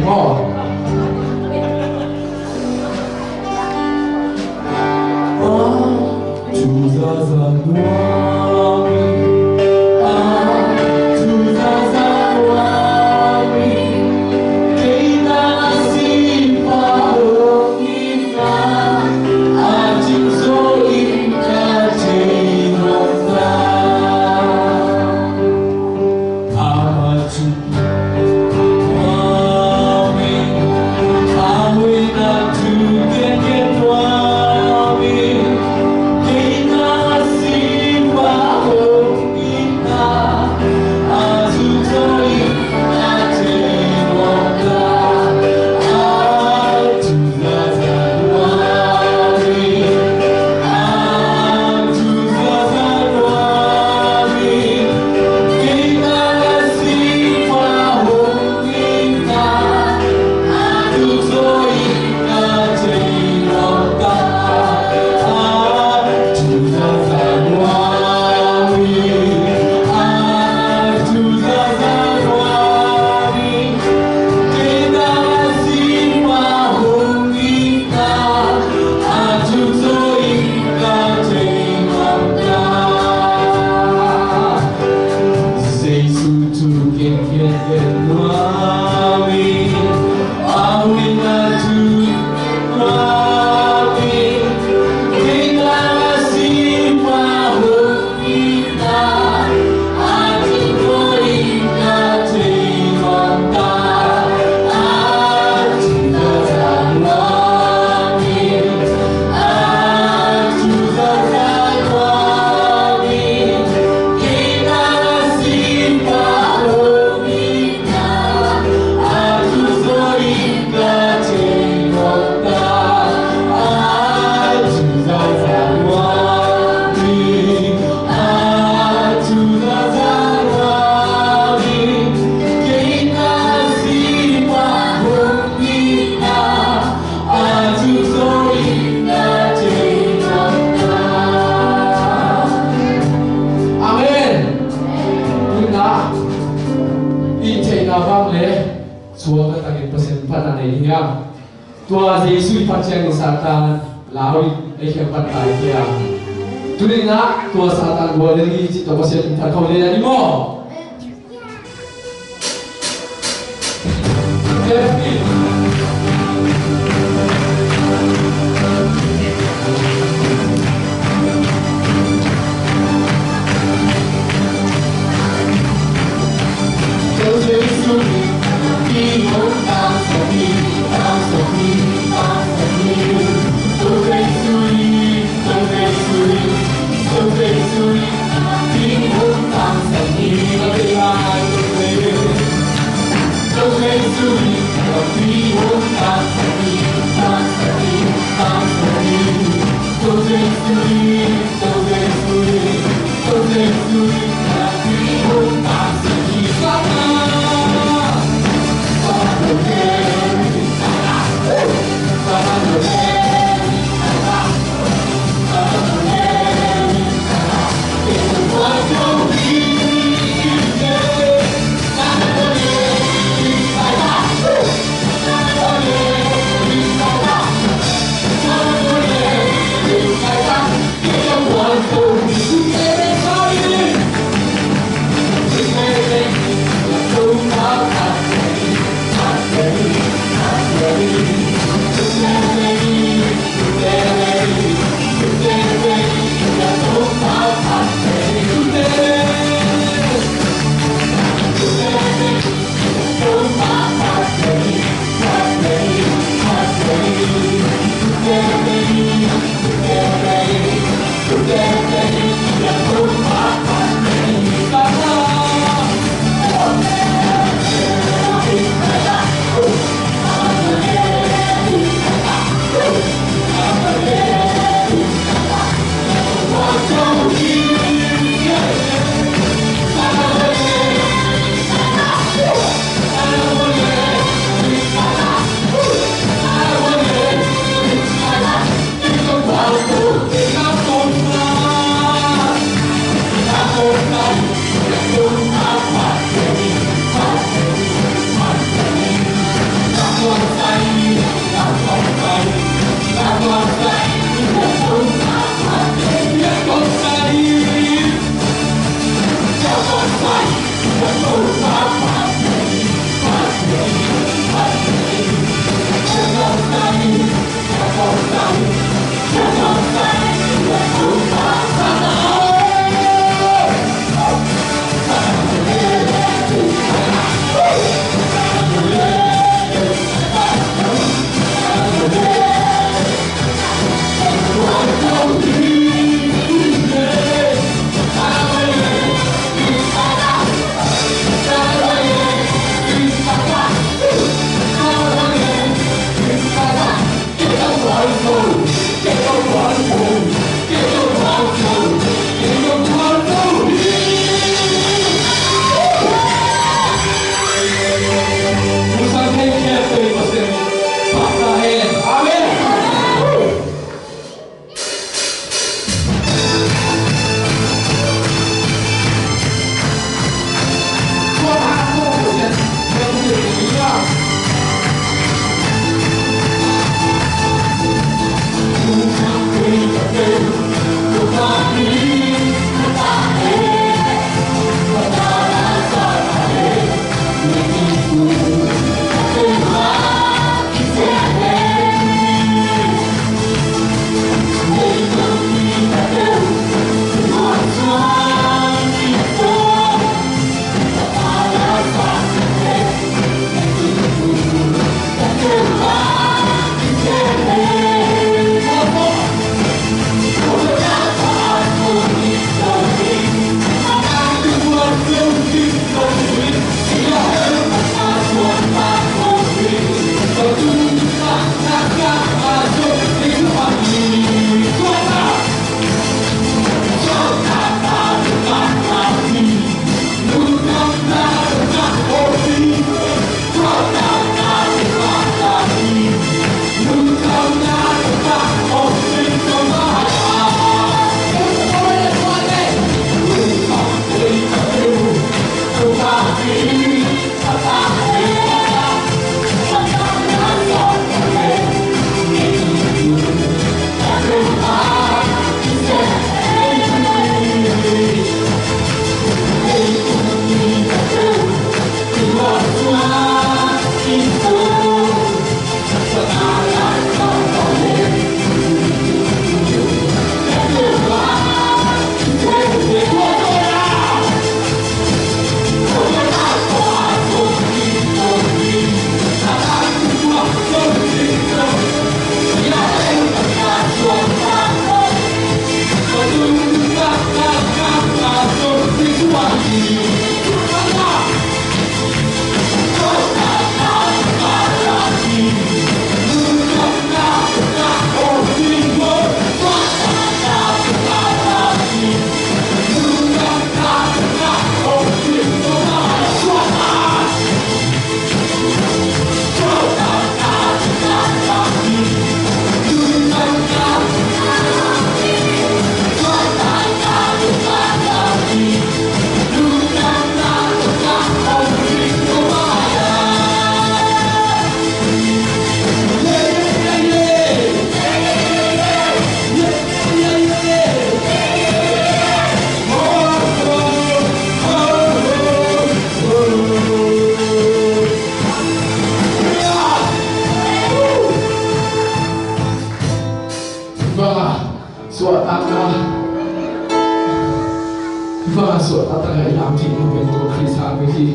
mo. Tua Yesus paceng Satan lawi ikhwan pantai dia. Tulis nak tua Satan gua lagi cita pasien tak kau lihat ni mo. so tatangay lang tingin ko Chris sabi ki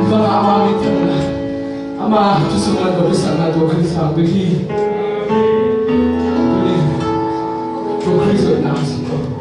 baka amamit na ama tusungan ko bisa na to Chris sabi ki to Chris na ko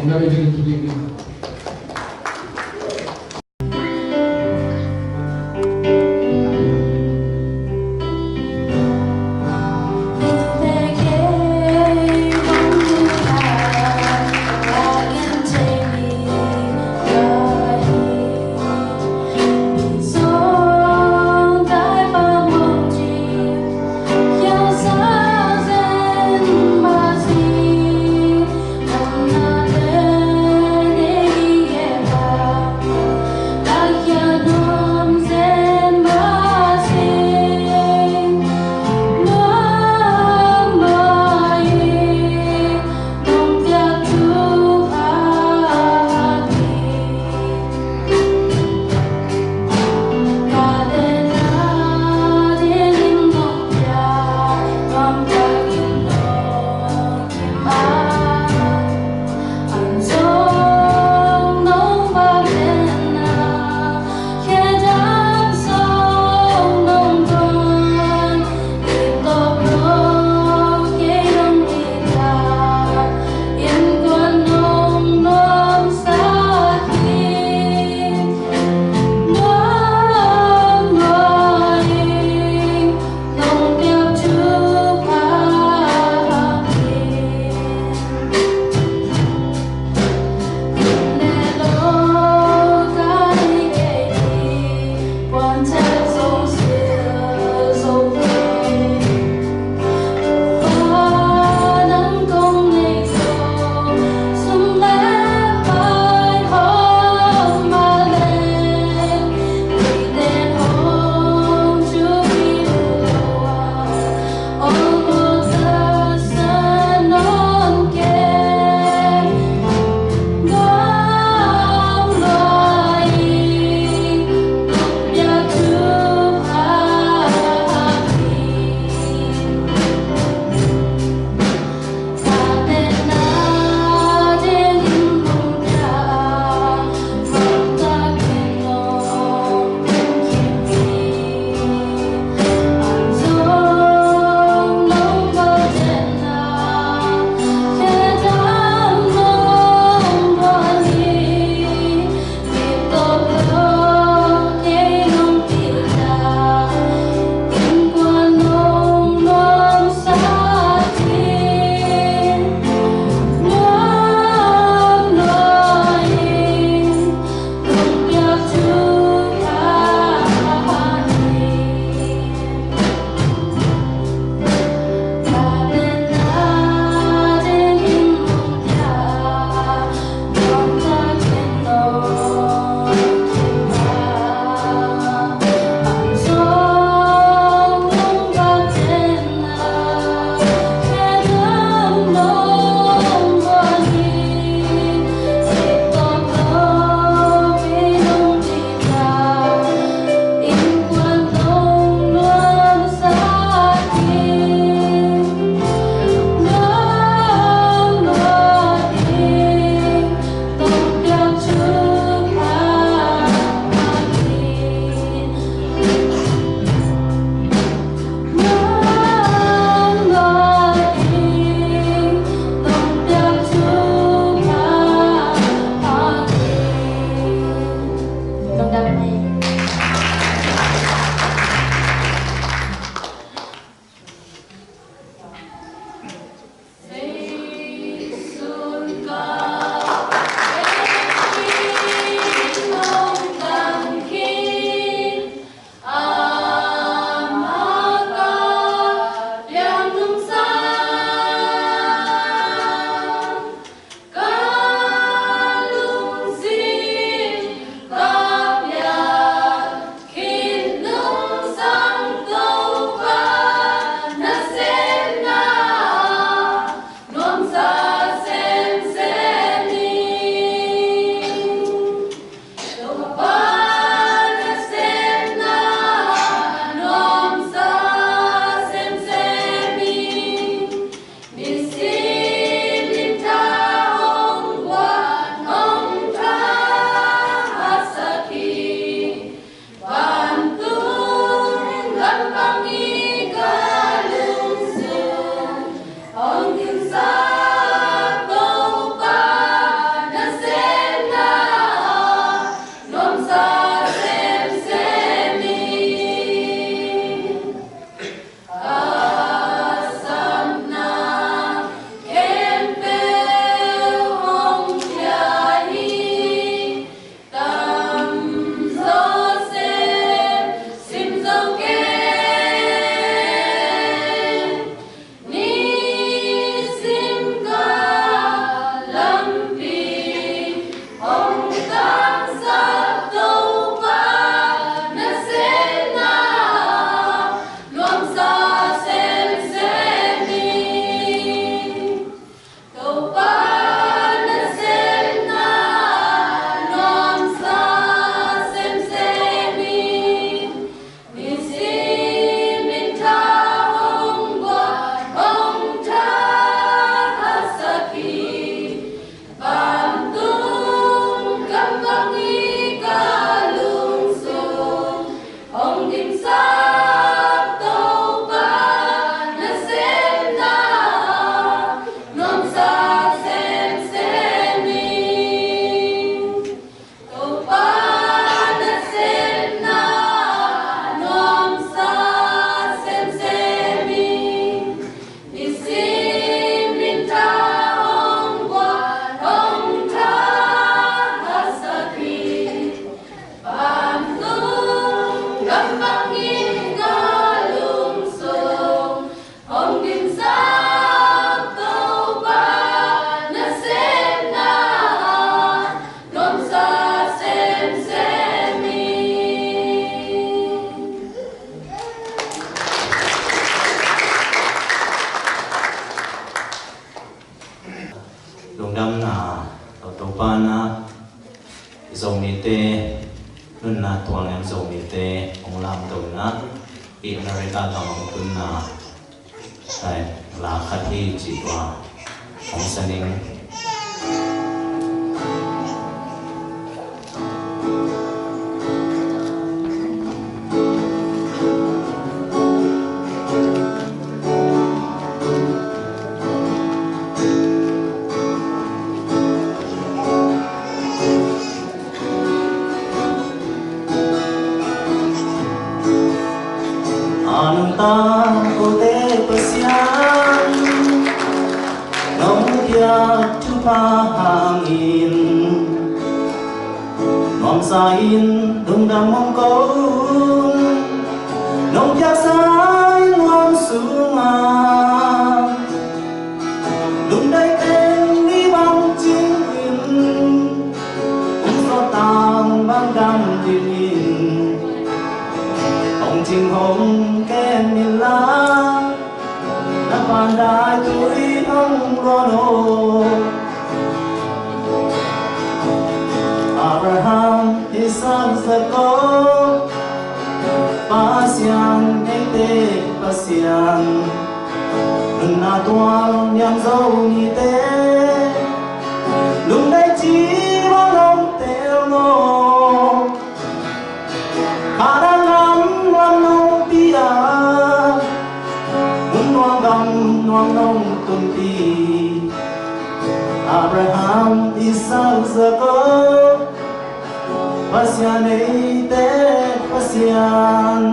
건강해주는 기분입니다. Hãy subscribe cho kênh Ghiền Mì Gõ để không bỏ lỡ tàu tàu pa na dòng ni te nun na tuang em dòng ni te ông làm tàu na in na rita tàu ông tun na tại là khát hi chỉ qua ông saning sain dung đam mong câu nông giác sai ngon sunga lung đây tên đi băng chinh in gió tàng băng đam tin ông chinh hồng kem miền lá đã bàn đại tuổi ông rono Abraham, Isaac, Jacob, Pasian, Ete, Pasian, Nuna tuang nhang dâu ni te, lung đây chỉ bao lòng teo lo, khả năng ngon nông pia, muốn ngon gam ngon nông tuần pi, Abraham, Isaac, Jacob. Pasian ete pasian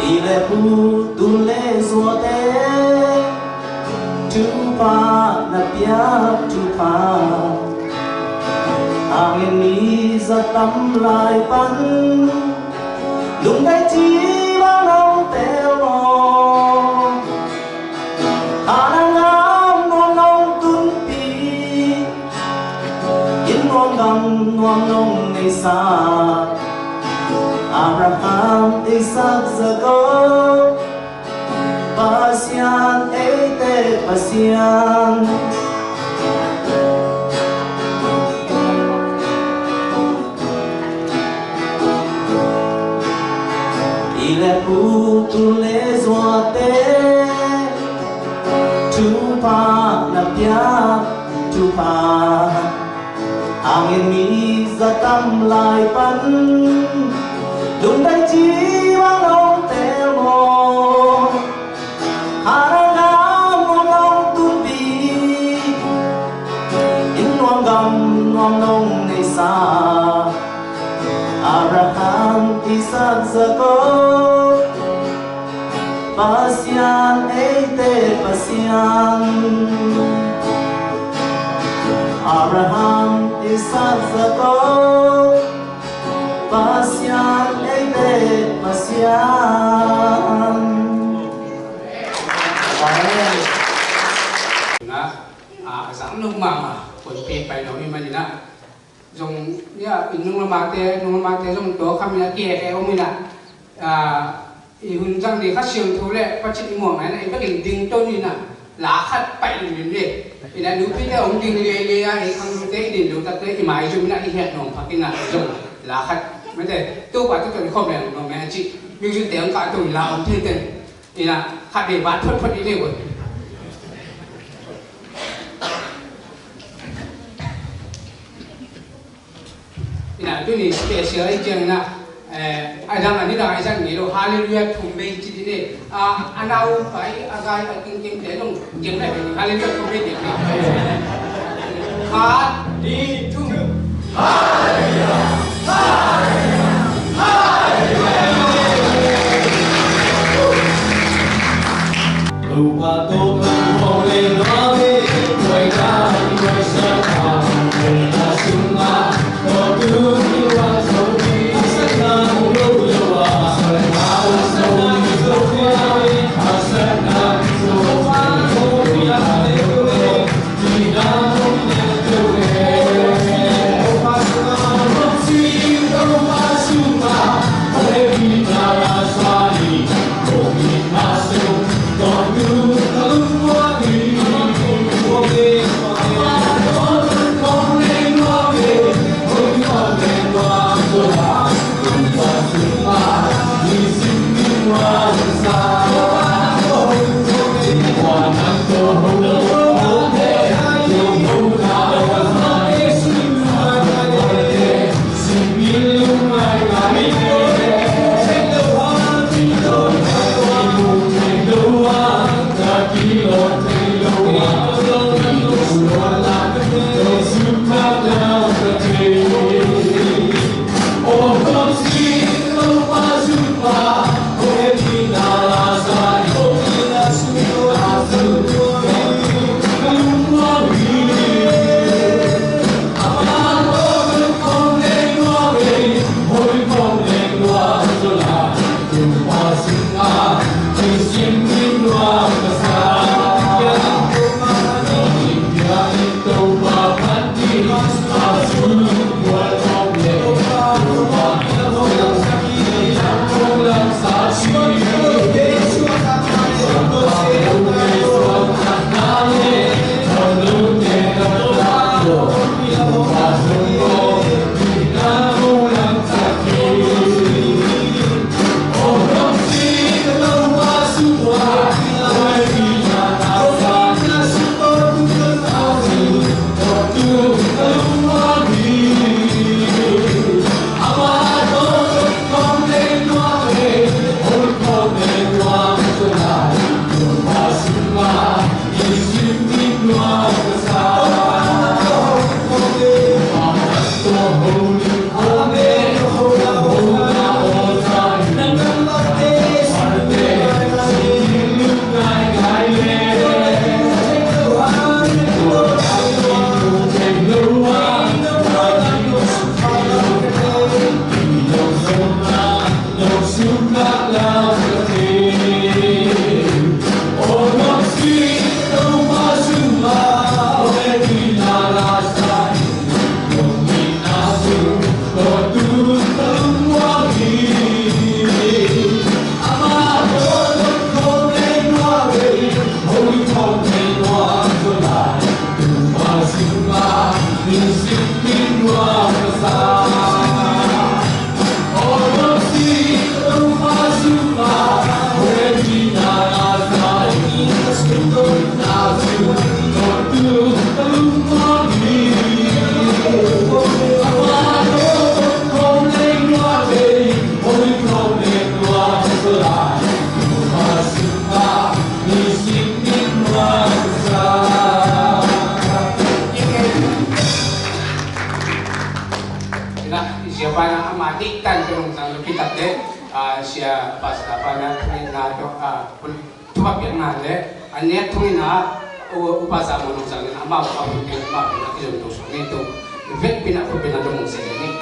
ile pu tu le zote tu pa na pia tu pa angin ni za tam lai pan lung dai chi ba nong teo lo ngon nông ngày xa Abraham, Isaac, Jacob, Pasian, ete pasian ile pu tu le zoate tu pa na pia tu pa angin mi za tam lai pan lung dai chi ba long te mo haranga mo long tu bi in nuang gam nuang nong nei sa Abraham, Isaac, Jacob, Pasian, ete pasian Abraham, Isaac, Jacob, Pasian, ete pasian. Sáng lúc mà quần phe bay nó mình đi nè, dùng nhá nung mà té dùng tổ khăm nhá kia cái ông mình nè, hình dạng thì khác siêu thú lệ, phát triển mỏ này này bất định đình tôn như nè, lá khát bay lên đi, thì là lúc bây giờ ông đình đi ấy không té đình lúc ta té máy dùng nè hiện nòng phát cái nè dùng lá khát, mấy thế tôi bảo tôi không này nó mẹ chị, nhưng chúng tiếng cả tuổi là ông thiên tiền, thì là khát để bán phật đi đây rồi. Nah, tu ni spesial yang na, ada mana ni dah ada ni lo Hallelujah thumbe ciri ni, anau kai agai aking king telong yang ni Hallelujah thumbe ni. Hadi thum, Hallelujah, Hallelujah, Hallelujah. Lupa tu boleh nabi, mereka bersama dengan semua. Every siya basta pa na to tumak yang ngale anya tungina upasa mo nung sangin ama pa mo ng ma na kiyo to so nito vet pina ko pinadong sa ni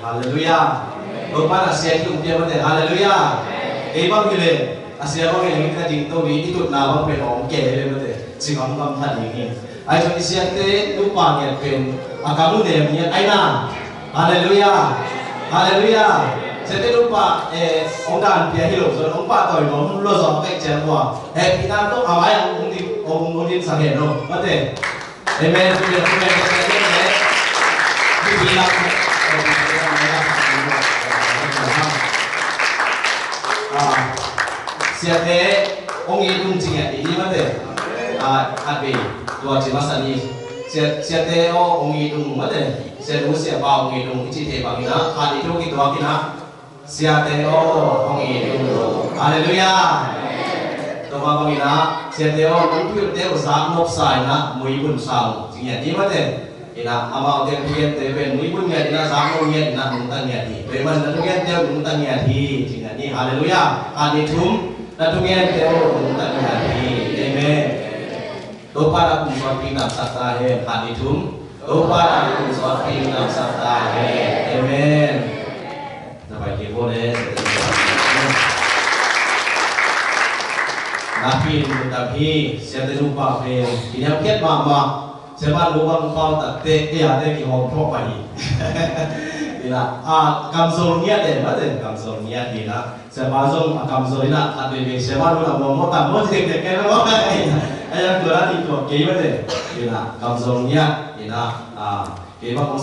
Haleluya. Lupa nasihat yung dia mate. Haleluya. Ibang gile. Asia bang yang kita dito wi itu na bang pen om ke le mate. Singam kam than ni. Ai cho isiat te lupa nge pen akamu de mi ai na. Haleluya. Haleluya. Sete lupa ông dan pia hilo so ông pa toi no lo so kai chen wa. Pina to awai ông din sa he no. Mate. Amen. Amen. Siate ông ấy cũng chính là ý mà thế hạt bì tua chỉ mà sẵn đi siate ông ấy cũng mà thế siate ông siate bao ông ấy cũng chỉ thế bằng nó hạt đi đâu cái tua kia na siate ông ấy cũng Hallelujah tua bao bằng nó siate ông cũng biết theo sáng nộp sai na mùi bún sao chính là ý mà thế ina amau dia kian te ben mui pun ngai ina samo ngai ina nuntan ngai di be man na ngai dia nuntan ngai di chính là ni hallelujah ani thum na tu ngai dia nuntan ngai di amen do para kum so pi nam sata he ani thum do para kum so pi nam sata he amen na bai ke boleh napi tapi siapa lupa pe ini kiat mama siapa lupa lupa tak te ada ki hom pro pai ina kamsol niat deh betul kamsol niat ina siapa zong kamsol ina ada be siapa lupa mau tak mau jadi kan mau ayam keluar itu kei betul ina kamsol niat ina kei bang ông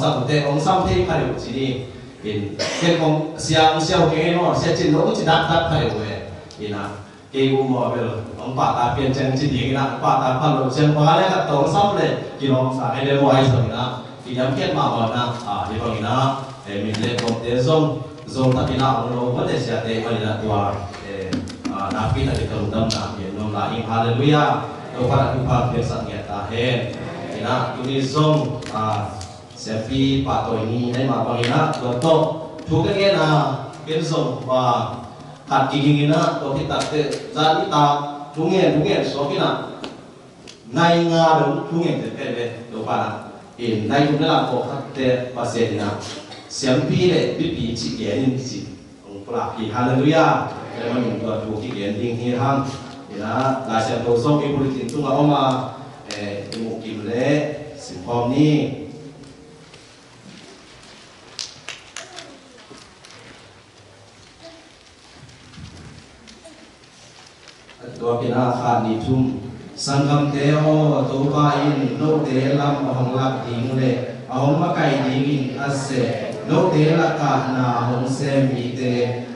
sam te kari sini in ken ông siang kei no siang chin no chin dak kari ina kei mau bel ông pak ta pian chen chin ding ina pak ta pan lo chen pa le kat tong sam le ki long sa ai le mo ai so ina ki jam kiat ma ba na di bang ina min le kom te zong ta ina ông lo pa te sia te ma ina tua na pi ta de kam dam na ye nom la ing hallelujah do para ku pa pe sa nge ta he ina tu ni zong sia pi pa to ni ai ma bang ina do to thu ke nge na ken zong ba hạt kinh ina to ki ta te za ni ta đúng nghe số cái nào nay nga đúng đúng nghe thế thế đúng không ạ? Nay chúng ta làm cuộc hát thế và sẽ thế nào? Xem pi này pi chỉ cái gì chỉ ông là pi hallelujah để mà mình có đủ cái tiếng hiền hăng thì là xem đầu số cái bút tiếng Trung Quốc mà một kim lệ sự phong niตัวพินาขานิทุมสังคมเทโอตัวปาอินโนเตลัมหงลักดิงเลหงมาไก่ดิงอินอัสเซโนเตลักานาหงเซมีเต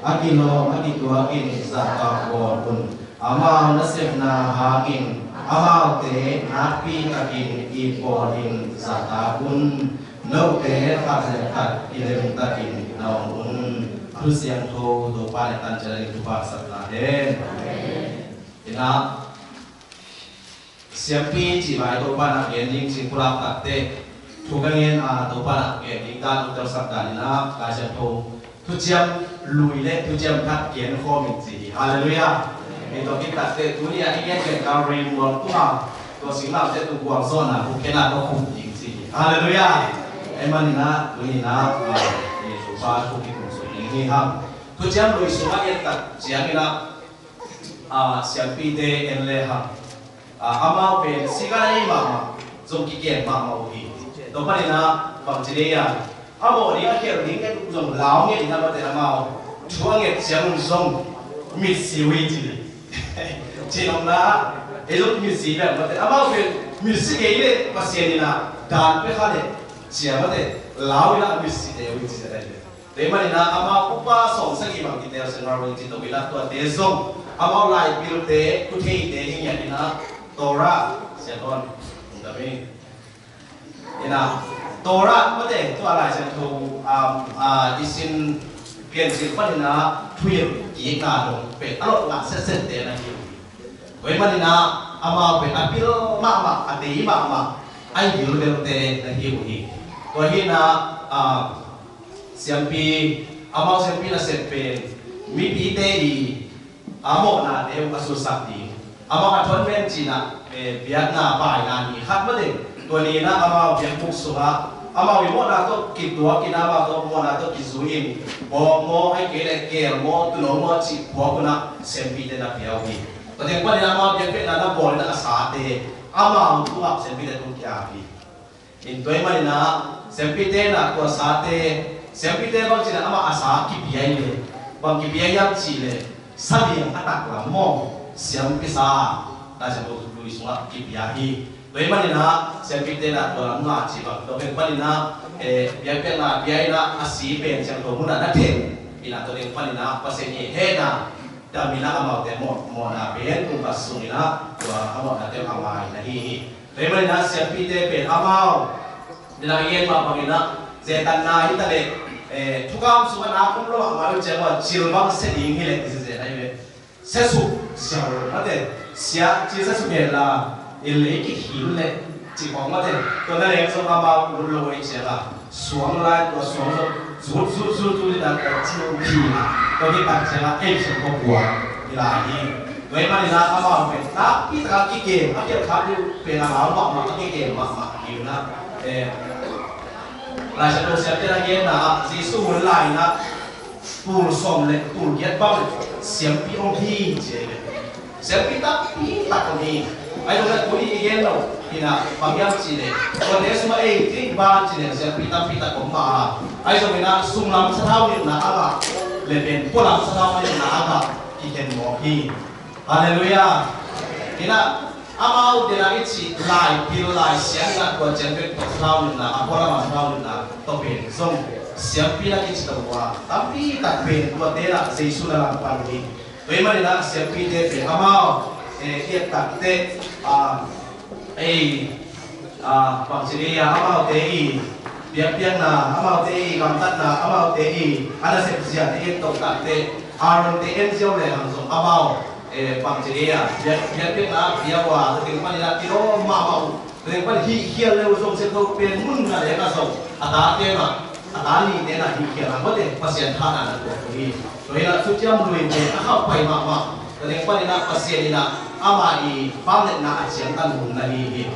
อากิโลอากิตัวกินสักกะวอรุนอามาวนัสเซฟนาหากินอามาวเตนักปีตะกินอีปอดินสักตาบุนโนเตขัดเซขัดอิเลมตะกินนองอุนครุเซียงโทตัวปาเลตันเจริญทุบาสัตนาเดนนะเสียงปีจีบายตัวป้านักเรียนยิงสิงคุลาตัดเตะทุกเงินตัวป้านักเรียนยิงการอุตสาหกรรมนะการเชื่อมโยงทุกเชื่อมลุยเล่ทุกเชื่อมทัดเกียนข้อมิจีฮาเลลูยาในตัวที่ตัดเตะตัวนี้ที่เงี้ยเป็นการเรียนรู้ตัวสิ่งเหล่านี้ตัวกวางโซนผู้แค่นั้นก็คงยิงสิฮาเลลูยาไอ้มันนี่นะตัวนี้นะนี่สุภาพทุกที่ถูกสุดนี่ครับทุกเชื่อมลุยสุภาพเย็นตัดเสียงนี่นะsiapa ide en leha amau pe sigala mama zong kiken mama uhi to palina pangjileya amo ni akhir ni ke zong lao nge ina ba te amau chuang nge siang zong mi siwi ji chinong na elok mi si ba te amau pe mi si ge ile pasienina dan pe khale sia ba te lao ina mi si de wi ji da te malina amau upa song sagi bang ki te sengar wi ji to bila to te zong amau lai bil te ku thei te hi ya ina tora se don da be ina tora ma te to lai se thu isin pian sin pa ina thuyen ki na dong pe alot la se se te na hi we ma ina ama pe apil ma ati ma ai bil del te na hi hi to hi na siampi ama siampi na sepen mi pi te di amo na te asu sakti ama ka thon men china biak na bai na ni khat ma de to ni na ama biak puk suha ama wi mo na to ki tua ki na ma to mo na to ki zuin bo mo ai ke le ke mo tu lo mo chi bo ko na siampi te na piao hi to te pa ni na ma biak pe na na bo na asa te ama tu ap siampi te tu kya hi in toy ma ni na siampi te na ko sa te siampi te bang china ama asa ki biai le bang ki biai yam chi le sabi ang atak la mo siampi sa ta sa bo lu iswa ki biai toy ma ni na siampi te na to la ma chi bang to pe pa ni na biai pe na biai na asi pen siang to mu na na te ina to ding pa ni na pa se ni he na ta mi na ama te mo na pen ku ka su ni na to ama na te ama na hi toy ma ni na siampi te pe ama nila yen ma pa ni na zetan na hi ta le thukam su na kum lo ma lo che wa chilbang se ding hi le ti se ai ve se su sia ma te sia chi se su ke la ile ki hi le chi ko ma te to na le so ka ba lu lo i che la suang la to suang su ni da ka chi o ki to ki pa che la ai se ko bua ni la hi với mà đi ra các bạn phải đáp ít các cái game các cái khác như về làm áo mà cái game mà nhiều na lại sẽ được xem cái game là Giêsu muốn lại na tu som lệ tu get bao xem pi ông thi chế xem pi tắc ông thi ai đâu là cuối đi game đâu thì là bằng nhau chỉ để còn nếu mà ai thì ba chỉ để xem pi tắc cũng mà ai rồi na sung làm sao thao như là apa lên bên cô làm sao thao như là apa thì hiện mỏ thi Hallelujah. Ina amau dina ichi lai pil lai siang na ko jembe to thau na apora ma thau na to pen song siang pila ichi to wa tapi tak pen ko te na Jesu na lang pan ni toy ma dina siang pi te pe amau kiet tak te bang sini amau te i biak na amau te i kam tat na amau te i ada se sia te to tak te aron te en sio le ham so amau bang ceria biar na dia wa keting pan ila tiro mau keting pan hi le usong se to pen mun na le ka so ata te ma ata ni te na hi na bote pasien tha na ko hi to ila su chiam luin te a khau pai ma keting pan ila pasien ila ama i pam le na chiang tan hun na hi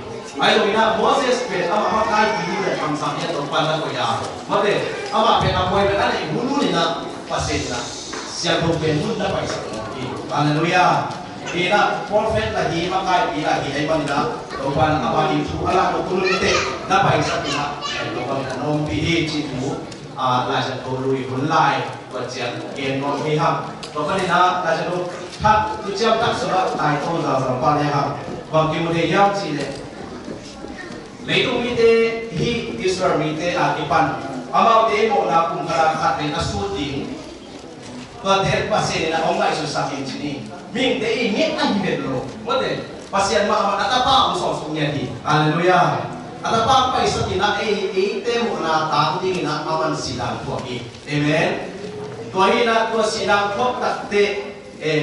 ai lo ina Moses pe ama ma kai ki le kam sa ne to pan na ko ya bote ama pe na poi pe na ni hunu ni na pasien na siang to pen mun na pai sa Hallelujah. Ina prophet lagi makai ila hi ai banida topan apa itu ala ko kulun te na pai sa ina to ban nom pi hi chi mu la sa to lui hun lai ko chian ken no mi ham to ban ina la sa to thak tu chiam tak sa tai to za za pa le ham bang ki mu de yam chi le leitu mi te hi Israel mi te a ki pan amau te mo na kum kala khat le asu ting và thế pasien là ông lại xuất sắc hiện chỉ mình để ý nghĩa anh biết rồi có thể pasien mà ada apa ông song song nhà đi hallelujah ada apa phải xuất hiện là tem một là tám đi là aman sidang của đi amen tôi hi là tôi sidang thốt đặc tệ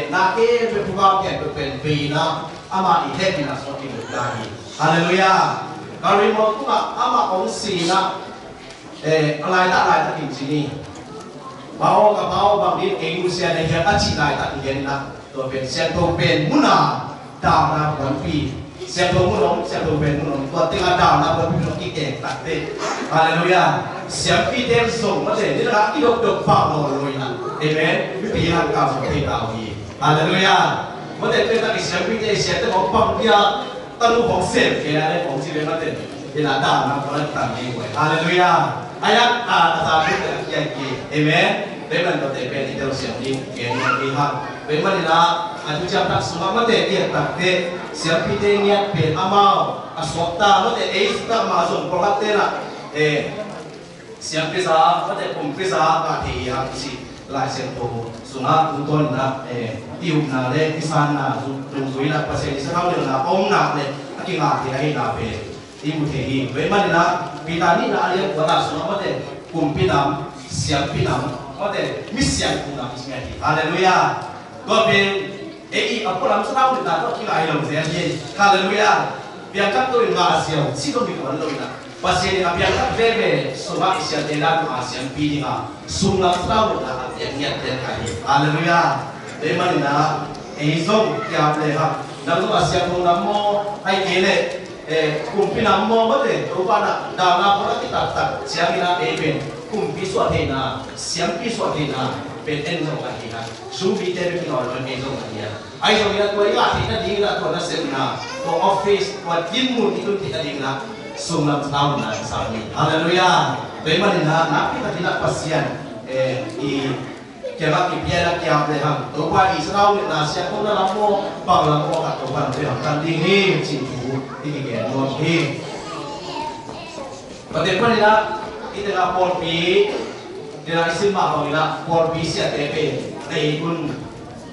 na cái về phù hợp cái về vì na ama ý thế thì là xuất hiện được là đi hallelujah cái một cũng là ama ông xì na lại ta hiện chỉ bao ka bao bang din eng sia na hian a chi lai ta hian na to pen sian to pen muna da na bon pi sian to mun sian to pen mun to te ga da na bon pi no ki ke ta te hallelujah sian pi tem so ma te ni la ki dok pa no loi na amen pi han ka so te ta hi hallelujah ma te pe ta ki sian pi te sian te mo pang pia ta lu bong se ke na le bong chi le ma te ni la da na ko la ta ni ko hallelujah ayat ta ta pi te ki ki amen với mình có thể về thì đều xem đi cái đi ha với mình là anh chú chắc số mà để điện tập thế xem phi thế nhé về amao số ta mà để ấy ta mà dùng pro thế là xem cái giá mà để cùng cái giá cả thì hàng chỉ lại xem tổ số mà chúng tôi là tiêu là để cái san là dùng dưới là bác sĩ sẽ thao được là ông nào để cái ngà thì hay là về đi một thể hiện với mình là vì ta ní là liên của ta số mà để cùng phi nắm xem phi nắm có thể mission cũng là mission hallelujah có bên ấy ở cô làm sao tao được là có khi lại lòng dễ gì hallelujah việc các tôi ngã siêu chỉ có bị vấn lỗi là và sẽ là việc các về số mắc sẽ để làm ngã siêu pi đi ngã sung làm sao được là tiền nhận tiền cái hallelujah để mà là ấy giống kia để ha nằm trong siêu không nằm mô hay kia này cùng phi nằm mô bất để tôi quan là đào nào có cái tập tập siêu như là ấy bên cùng phi soạn thế nào siêu phi soạn thế nào bên tên giống cái gì ha số vị tên cái nói là bên giống cái gì ai giống như là tôi gạt thì nó đi là tôi nó xem là tôi office tôi tin muốn thì tôi thì nó đi là sung làm sao là sao nhỉ hallelujah vậy mà là nãy khi ta pasien i kaya kipiara kaya behang tôi qua Israel ni nasi aku na lamo bang lamo kat tôi quan behang kan dinghi cintu tinggi cái nuông hi và đến bây giờ kita nak polpi dia isim mak kau ina polpi siat tepe nei pun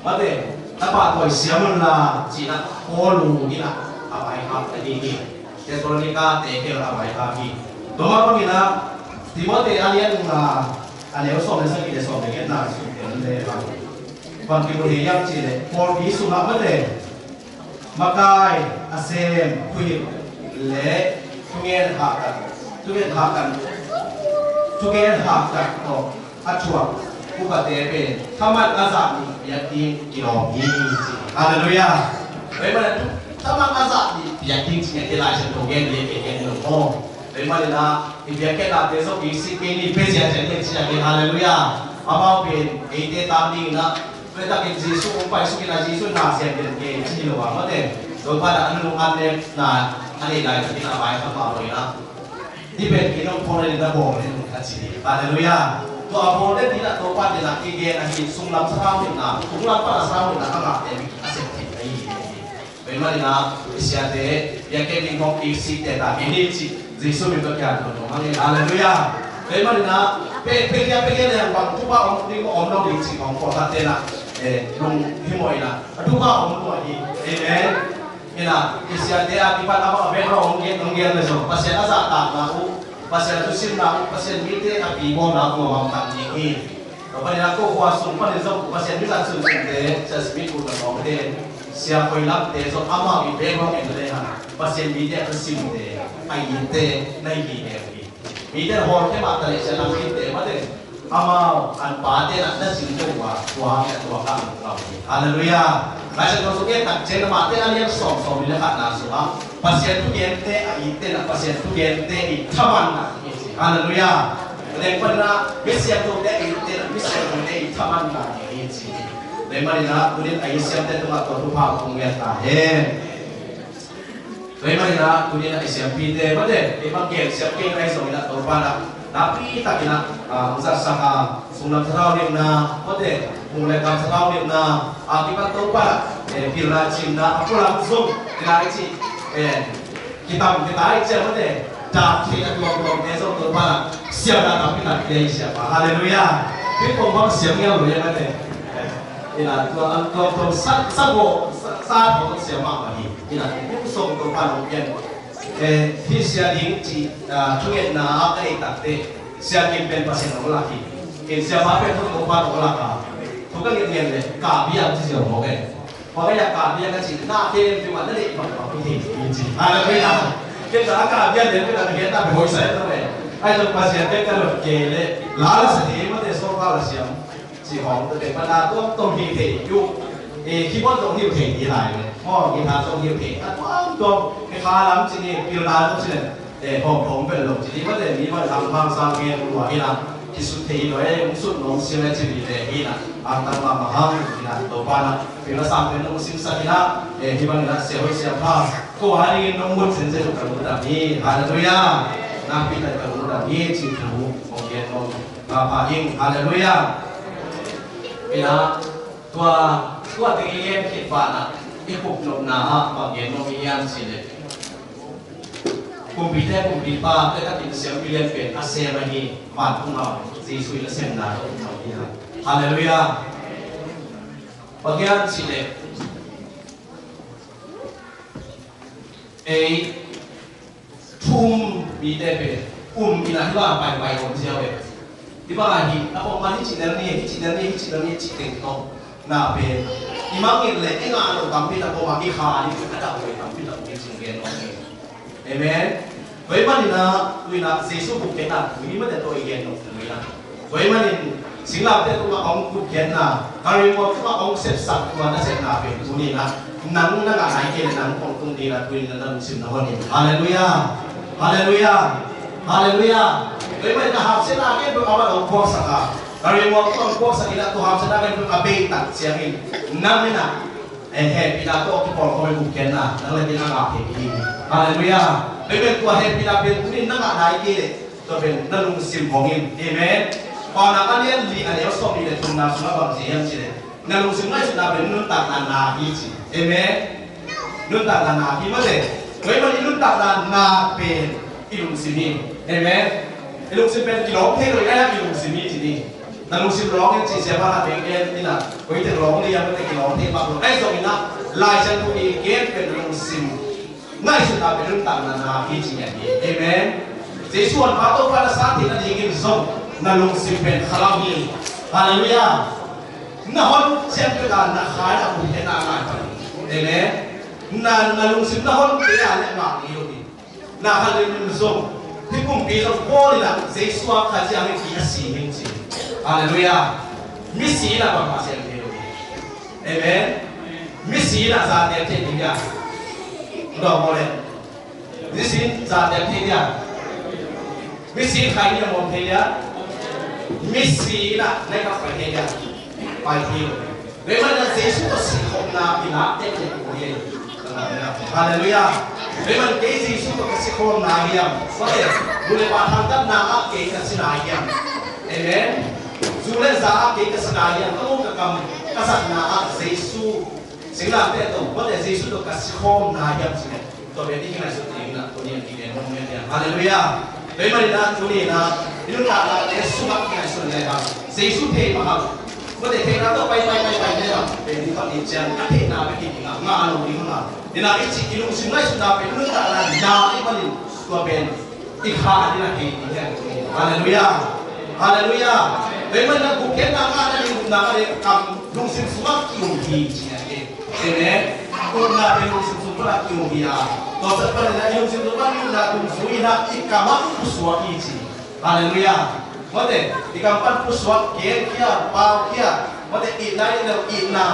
mate apa kau siamun la cina polu ina apa ihap tadi ni Tesalonika tepe apa ihap hi doma kau ina Timote alien la alien so le sakit so le get na le còn cái buổi yang chỉ để polpi suma mate makai asem kui le tungen hakan tungen hakan tungen hakan to achua ukate thamat azab ni yati kilo ni hallelujah vậy mà thamat azab ni yati chỉ cái lại sẽ tổ gen để cái nó vậy mà là cái việc cái là thế số cái sự cái ni bây giờ sẽ nên chỉ là hallelujah abang bên cái thế tam đi na vậy ta cái Giêsu ông phải suy là Giêsu nào sẽ đến cái chỉ là mà thế rồi phải là anh lúc anh em là anh ấy lại thì là bài tham bảo rồi na đi bên cái nông thôn này là bộ này là chỉ hallelujahตัวโบเดนี่นะตัวปั้นนี่นะที่เกณฑ์นะที่สุ่มลำสาวนี่นะสุ่มลำปั้นสาวนี่นะข้างหลังเนี่ยมีอาเซียนที่ไหนเป็นมาดีนะเสียเดย์ยังแค่มีของอีกสิแต่ละมินิจิจิสุ่มมีตัวอย่างตัวน้องนี่ฮาเลลูยาเป็นมาดีนะเป็นเนี่ยบางทุกบ้านนี่ก็อมน้องดีจิของพ่อท่านเต้นะลงหิมอยนะทุกบ้านอมตัวนี้นี่นะเสียเดย์ที่ปั้นเอาไปเราองเกียนเลยสิภาษาอาซาตากนะpasal tu simna pasal mite api bom na ko mam kan ni kapag na ko ko asun pa ni zo pasal ni sa sun de sa speed ko na ko de sia ko ilap de so ama bi be ko en de ha pasal mite ka sim de ai te nai hi de bi mite ho ke ma ta le sa na mite ma de ama an pa de na sim ko wa ya to ka ka hallelujah Masa kau suka tak cina mati alian som ni lekat nasuah pasien tu gente aite nak pasien tu gente itaman nak haleluya dan pernah pasien tu dia aite nak pasien tu dia itaman nak ini dan mana kemudian Aisyah tu mak tu pak pengiat tahen dan mana kemudian Aisyah pide mana memang dia siap kena Aisyah nak terpada tapi tak kena usah sah sunam terau ni na mana mulai kam terau ni na akibat tu pada Bila cinta aku langsung kita isi kita isi apa deh dah kita keluar besok tu mana siapa tapi nak dia siapa haleluya kita pun siapnya lu ya kan deh ina tu sago siapa lagi ina usung tu mana mungkin fisya dingci tunget na apa itu deh siapa yang pasien orang lagi siapa yang tu mana orang lagi tu kan yang deh kabian sih orang mungkinพอไม่อยากกราบเรียนกันสิหน้าเทมจังหวัดนั่นเองบอกว่าพี่จริงอะไรไม่ได้เกี่ยวกับอากาศเย็นเดี๋ยวไม่ได้เกี่ยวกับหัวใจนั่นเองไอ้ตัวภาษาเด็กกันแบบเกย์เลยหลายสิ่งมันจะส่งเข้าเสียงสีของตัวเด็กบรรดาต้องหิวเทยุคิดว่าต้องหิวเทดีหลายเลยพ่อกีฬาต้องหิวเทอันว่าตัวไอ้ข้าล้ำจริงๆกีฬาต้องเช่นผมเป็นลมจริงๆว่าแต่มีว่าทำบางสร้างเงี้ยหัวกีฬาที่สุดที่เราเองสุดน้องเสียงชีวิตเลยกีฬาantara maham ina topana pila sampai nung musim sakina hibang ina sehoy siapa ko hari ini nung sense tu kamuda ni haleluya napi tak kamuda ni citu mungkin nung apa ing haleluya ina tua tinggian kifana ikut nung naha mungkin nung ian sini kumpita kita tidak siap pilihan pen asal lagi mantung awal Yesus itu sendiri haleluya bagian sini bide inahilah pai om siapa di bawah lagi apa mani cidar ni cideng to นาเป็นอีมังอินเลยอีงานเราทำพิธีกรรมอีขานี่ก็จะเอาไปทำพิธีกรรมจริงๆเองเอเมนเว้ยมันนี่นะวินาเสียสุบุกเกนะวิมันจะตัวเองหรอกวินะเว้ยมันนี่สิ่งเหล่านี้ตัวองบุกเกนะการีมว่าตัวองเสพสัตว์ตัวนั้นเสพนาเป็นตัวนี้นะนังนักอะไรเกณฑ์นังของตรงนี้นะวินานังสิ่งนั้นนี่ฮาเลลูยาฮาเลลูยาฮาเลลูยาเว้ยมันจะหาเส้นอะไรเป็นเอามาเอาพวกสักการีมว่าตัวพวกสักนี่นะตัวหาเส้นอะไรเป็นอาเบตัดเสียงอินนั่นนี่นะเฮ้ยปีนาตัวที่พอเขาไปบุกเกนะนั่นเลยเป็นนักอาเทพีฮาเลลูยาเป็นตัวเฮปีนาเป็นตัวนี้นักอะไรเกณฑ์ตัวเป็นนั่งลุงซิมของอินเอเมนพอนักเรียนลีอันนี้สอบมีแต่ทุนนาสุนัขบางสิ่งสิเลยนั่งลุงซิมไม่สุนัขเป็นนุ่นตาลานาฮีสิเอเมนนุ่นตาลานาฮีมาเลยเฮ้ยมันนุ่นตาลานาเป็นอีลุงซิมีเอเมนอีลุงซิมเป็นกิโลเท่าไรนะอีลุงซิมีที่นี่นั่งลุงซิมร้องยังจีเสียบ้านเป็นเอ็นนี่นะเฮ้ยแต่ร้องเรียนไม่ได้กิโลเท่บางคนไอ้สมินะลายฉันตัวเองเกณฑ์เป็นลุงซิมไม่สุนัขเป็นนุ่นตาลานาฮีจริงอย่างนี้เอเมนที่ส่วนพระโตพระสันตินั่นเองส่งนั่นลุงซิมเป็นคาราบีฮาเลลูยานั่นคนเชื่อถือกันนักขายนักบุญเห็นอะไรกันเห็นไหมนั่นลุงซิมนั่นคนเกี่ยอะไรมาดีอยู่ดีนั่นฮาเลลูยาส่งที่ผมปีเราโก้เลยนะเสียสวะข้าจะไม่กินสีมิงซีฮาเลลูยามิสีนะบางมาเสียงเดียวเห็นไหมมิสีนะซาเดียเทียนยาเราบอกเลยมิสีซาเดียเทียนยามิสีใครเนี่ยมองเทียนมิสีนะในกับไปเทียนไปเที่ยวเวลาเราเสียสุดสิ่งของนาบินาเด็กเด็กคนนี้ฮาเลลูยาเวลาเกิดสิ่งสุดสิ่งของนาเฮียมว่าแต่บุเรปาทางด้านนาเกิดกับสิ่งนาเฮียมเอเมนจุเลนซาเกิดกับสิ่งนาเฮียมต้องกับกับสิ่งนาเสียสุดสิ่งนาเด็กตัวว่าแต่เสียสุดกับสิ่งของนาเฮียมสิ่งนี้ตัวเด็กที่น่าสนใจนะตัวนี้ที่เรียนโรงเรียนฮาเลลูยาเวลาเราตัวนี้นะนี่เราเราเอสุนัขที่น่าสนใจนะเสียสุดเท่มากว่าแต่เทนาต้องไปเนี่ยเป็นที่ตอนนี้เจ้าเทนาไปที่งานลงนี้มาเนี่ยนะอีกสิ่งที่ลุงสิ่งไม่สุดาเป็นเรื่องอะไรนาที่มันตัวเป็นอีกข้าที่น่าเห็นนี่แหละฮาเลลูยาฮาเลลูยาเป็นมันนักบุกเก็ตนางานนี่นางานคำลุงสิ่งสุนัขกิวฮีจริงๆเห็นไหมคุณน่าเป็นลุงสิ่งสุนัขกิวฮีอ่ะตัวสัตว์เป็นอะไรลุงสิ่งสุนัขนี่น่าคุณสุยนะอีกคำว่าผู้สวดอีจริงฮาเลลูยาว่าแต่ที่คำปั้นผู้สวดเกี่ยเกี่ยเปล่าเกี่ยว่าแต่อีกนั่นเราอีกนา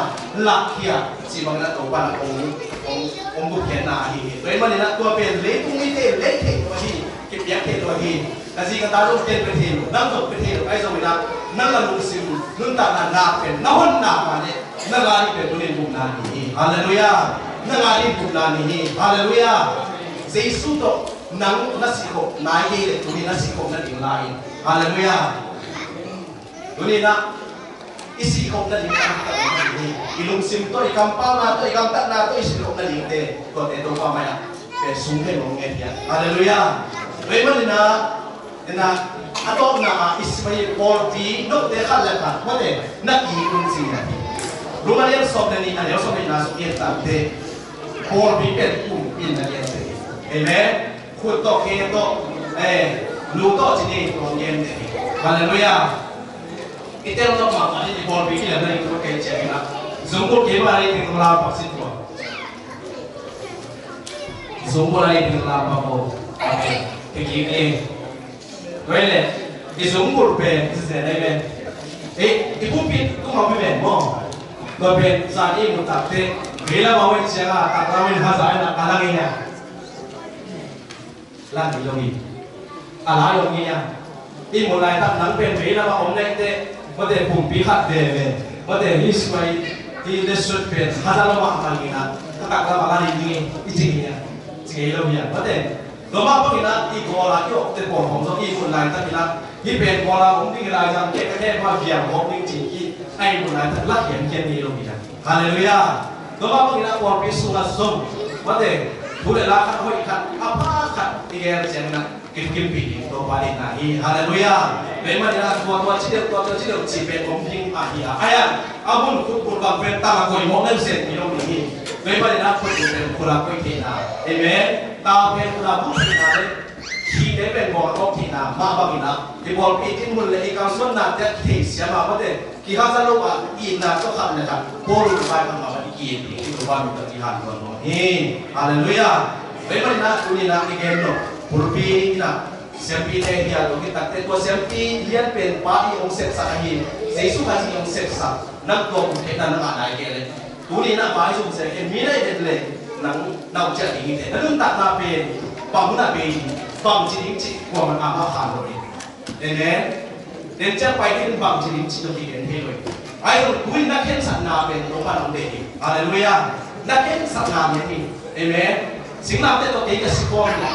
หลักเกี่ยสิบางนัดตัวปั้นองบุกเขียนนาฮีโดยมันนี่นะตัวเป็นเล็กกุ้งมิเตเล็กเทตัวฮีเก็บยักษ์เทตัวฮีแต่สิ่งต่างๆต้องเป็นประเทศนั่งตกประเทศไอ้สมัยนั้นนั่งละลุงซิมนุ่นตานาเป็นน้ำหนักมาเนี่ยนั่งลานี่เป็นตัวเล่นบุญนาฮีฮาเลลูยานั่งลานี่บุญนาฮีฮาเลลูยาเจสุโตนังนัสิโกนายเกเลยตัวนี้นัสิโกนั่นเองลายฮาเลลูยาตัวนี้นะอีสิโกนั่นเองอีลุงซิมตัวอีกำป้านาตัวอีกำตัดนาตัวอีสิโกนั่นเองเตตัวเตตัวป้าไม่ละเป็นสูงให้ลงเงี้ยฮาเลลูยาเว้ยมันนี่นะอันตัวน่ะอิสมาอิลบอลบีนกเตะขันเลยค่ะว่าแต่นักอีลุงซิมนะรู้มันยังสอบนี่อันนี้สอบนี่นะสอบเอ็นตัดเตะบอลบีเป็นปุ่มอินนั่นเองเห็นไหมคุณโตเคนโตลูโตจีนี่ตรงเย็นเลยฮาเลลูยาอีเตลต้องมาอันนี้บอลบีที่เราได้ตัวเคนเชฟนะสมบูรณ์เกี่ยวกับอะไรที่เราปักสิตัวสมบูรณ์อะไรที่เราปักโอ้ที่กี่เองเว้ยเลยที่สมบูรณ์เป็นที่เสร็จได้ไหมที่ผู้พิจก็มาไม่เป็นมั้งก็เป็นสารที่มุตัดเตะเวลามาเว้นเสียงอ่ะตัดเราเป็นภาษาอังกฤษอะไรเงี้ยล่างที่ตรงนี้อะไรตรงนี้อ่ะที่มูลนิธินั้นเป็นเวลามาอมเล็กเตะว่าแต่ผมพิคัดเดเวว่าแต่ฮิสไวที่เดสุดเป็นฮัตเรามาทำอะไรนะถ้าตัดเราอะไรนี่จริงเนี่ยจริงเราเนี่ยว่าแต่เรามาพวกนี้นะอีกคนละที่ออกแต่ผมต้องอีกคนละตั้งที่ละที่เป็นคนละผมที่เราจำแค่ว่าเพียงผมจริงๆที่ไอ้มูลนิธิละเขียนเขียนนี้เราเนี่ยฮาเลลูยาเรามาพวกนี้นะความพิสูจน์ส่งว่าแต่ผู้ได้รับขัดห้อยขัดapaขัดที่แกเสียงนะกินปีตัวบาลีนะฮีฮาเลลูยาเป็นมันนะตัวที่เดียวจีเป็นผมพิงอาฮีอายันอาบุญคุณบางเป็นตาละคอยมองเล่นเสร็จมีเราดีเป็นมันนะคนเป็นคนละคนที่นาเอเมนตาเป็นคนละผู้ที่นาเลยที่ได้เป็นบอกที่นา ma bangina ki bol pitin mun le ka son na te thi sia ma pate ki ha sa lo ba in na to khan na ka bol ba ma ba ki ki to ba mi ta ki han no hi hallelujah be ma na tu ni na ki gen no purpi na selfie te dia lo ki tak te to selfie lian pen pa i ong set sa hi jesu ka si ong set sa nak to ku ke na na dai ke le tu ni na ba su se ke mi lai de le nang nau cha ni te na lun tak na pen pa mu na pe bang chi ding chi kwa man ama khan lo ni amen den cha pai tin bang chi ding chi lo ki den he lo ai lo tu ni na ken sa na pen lo pa nong de ni hallelujah na ken sa na ni amen sing na te to ke ka si ko ni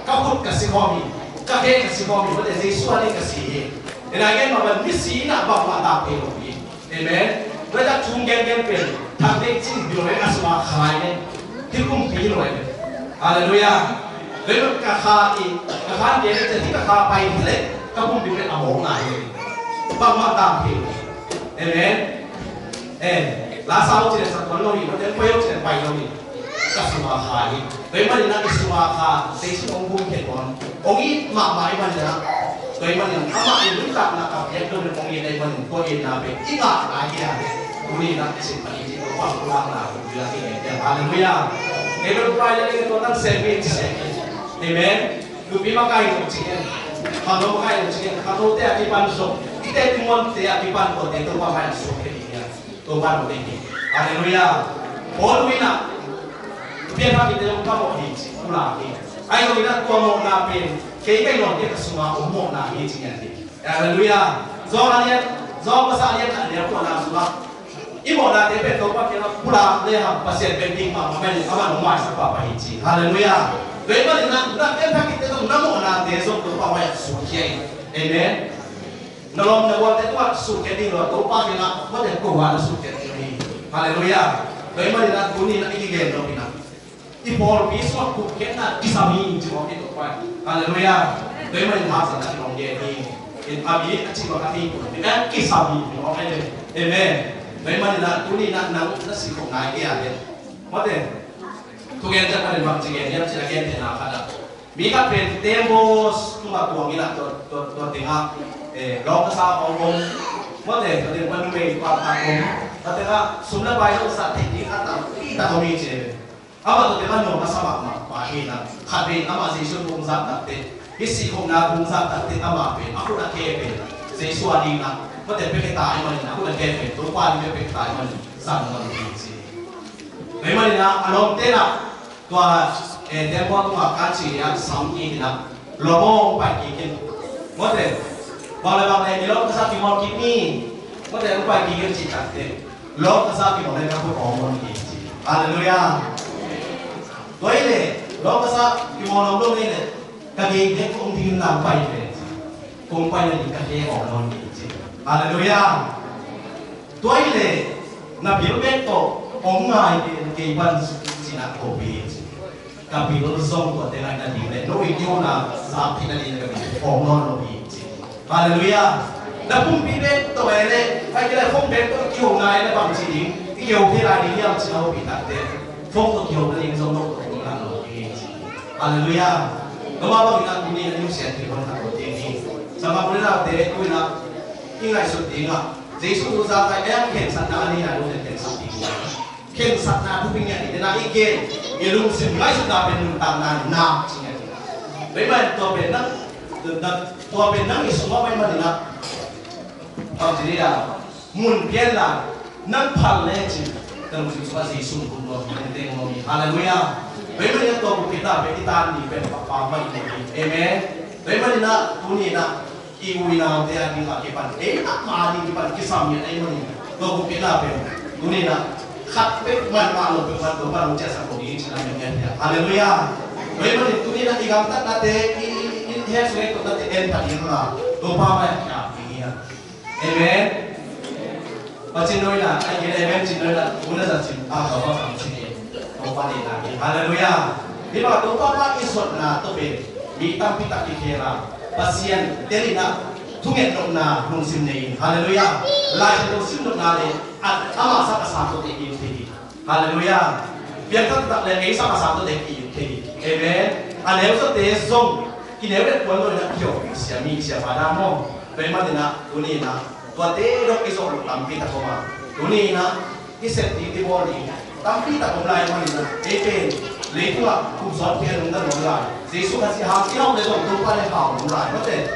ka hut ka si ko ni ka ke ka si ko ni de jesu ani ka si and again ma ban mi si na ba ma ta pe lo ni amen với các chung gen gen pen thang de chi bi lo na sa khai ne ki kum pi lo ni hallelujah với một cả kha thì cả kha để cho thì cả kha bay thì lấy các công việc làm ổn lại bằng mặt tạm thì amen lá sau chỉ là sản phẩm lôi nó đến quay chỉ là bay lôi các sự mà khai với mà đi nói sự mà khai thì sự ông vui thiệt còn ông ít mà mãi mà nữa với mà những các bạn những tập là tập nhất đôi ông yên đây mình coi yên là về ít ngạc lại kia tôi đi là sự mà đi chỉ có khoảng lang là cũng là cái này hallelujah cái lúc quay lên cái tôi đang xem phim amen lu pi makai no chicken kalau makai no chicken kalau te akipan so kita timon te akipan ko te to pa mai so ke dia to ba no ni haleluya all wina pi pa kita mo pa mo hi pula hi ai no ina ko mo na pen ke kai no te kasuma mo na hi chi ni haleluya zo na ya zo pa sa ya ta ya ko na suma imo na te pe to pa ke na pula le ha pasien pe ding ma ma ni ama no mai sa pa pa hi chi haleluya với mà na em phải cái đó nó một là để dùng tôi bảo vệ sụt kia amen nó làm nó quan tới sụt kia đi rồi tôi bảo cái nào có thể cố gắng sụt kia đi hallelujah với mà na tôi ni na cái game đó na đi ball piece mà cũng cái na cái sao mình chỉ có cái đó phải hallelujah với mà na học sản phẩm game đi in abi chỉ có cái gì cũng cái sao mình có cái amen với mà na tôi ni na sử dụng cái gì à có thểทุกอย่างจะเป็นบางสิ่งอย่างที่เราเห็นในนาคามีก็เป็นเทมโบสตัวตัวนี้นะตัวติงอ่ะร้องภาษาของผมเมื่อเด็กตัวเด็กมันไม่ความต่างผมแต่ติงอ่ะสุนัขไปต้องสัตว์ที่อัตตาตัวนี้เจออามาตัวเด็กมันหนุ่มภาษามาว่าเห็นนะขัดเป็นอามาเสียชุดบุ้งซับตัดเตะฮิสิคงนาบุ้งซับตัดเตะอามาเป็นอาคุณอาเกเป็นเสียส่วนนี้นะเมื่อเด็กเป็นตายมันอาคุณอาเกเป็นตัวควายมันเป็นตายมันสั่งมันดีสิไม่มาเลยนะอารมณ์เต้นอ่ะตัวเดมอนตัวการชี้เนี่ยสามอีกนะโลโม่ไปกี่กินเมื่อเด็กบางเลยมีโลกภาษาที่มองกินนี่เมื่อเด็กไปกี่กินจิตตัดเด็กโลกภาษาที่มองเลยก็พูดออกมันกินจิฮาเลลูยาตัวนี้เลยโลกภาษาที่มองเราโลกนี้เลยกางเกงเด็กคงที่นำไปเลยคงไปเลยกางเกงออกมันกินจิฮาเลลูยาตัวนี้เลยนับเยอะเบ็ดโตองค์นายเป็นเกี่ยวกับสินะโคบีกับพี่รู้ส่งตัวเต็งนั่นดีเลยโน้ยยูน่ะสามที่นั่นดีเลยองค์นอนโลบีฮาเลลูยาแล้วพุ่งพี่เบ็ดตัวเองเลยไอ้ที่ได้พุ่งเบ็ดตัวเกี่ยวนายแล้วบางทีเกี่ยวที่ไรนี่ยังจะเอาไปตัดเด็ดพุ่งตัวเกี่ยวนั่นเองส่งโน้ตตัวนั่นโลบีฮาเลลูยาแล้วมาบางทีนั่นนี่ยังเสียที่คนทำตัวเองนี่สำหรับเรื่องเราเด็กคุยนะยิ่งไงสุดจริงอ่ะเจสุดูซาไอ้เข็นสัตว์นานี่นะดูเข็นสัตว์ดีเข็นสัตว์นาทุกปีเนี่ยที่นาอีเกนอย่าลืมสิ่งไรสุดาเป็นหนึ่งตามนานนาจริงๆไม่เหมือนตัวเป็นนักตัวเป็นนักอิสระไม่เหมือนนักเอาจริงๆมุนเพี้ยนละนักพันเล่จริงแต่มุสิว่าสิสุ่มคุณว่าเป็นเต็งว่ามีฮาเลลูยาไม่เหมือนตัวบุกิตาเป็นที่ตานี่เป็นปากปากไม่ดีเอเมนไม่เหมือนนักตัวนี้นะอีวินาเดียนี่ละกี่ปันมาดีกี่ปันกี่สามีไอ้มันตัวบุกิตาเป็นตัวนี้นะขัดเป็นมันมาลงเป็นมันตัวมันจะสังคมนี้ฉะนั้นอย่างเงี้ยฮาเลลูยาไม่เหมือนตัวนี้นะอีกคำตัดนั่นเองอีเฮสเวตัวนั่นเองตัดยังไงตัวพ่อแม่ครับอย่างเงี้ยเอเมนปัจจุบันนะไอ้เงี้ยเอเมนจินเลยนะคุณน่าจะจินเขาก็ทำสิ่งนี้ตัวพ่อนี่นะฮาเลลูยาที่ว่าตัวพ่ออิสระนะตัวเป็นมีตั้งพิทักษ์ที่เคราpasien dari na tunget dok na nung sim nei haleluya lai dok sim dok na le at ama sa kasam to te ki te haleluya biar tak tak le ei sa kasam to te ki te amen ane so te zong khi nếu được quân rồi là kiểu xia mi xia phá nam không về mà thì na tu ni na tua tế đâu cái số làm pi tập mà tu ni na cái set đi bò đi tam pi tập lại mà thì na cái tên lấy tu là cũng giót kia đúng tân đúng lại Giêsu là gì hàng cái ông lấy dùng tu qua lên hảo đúng lại có thể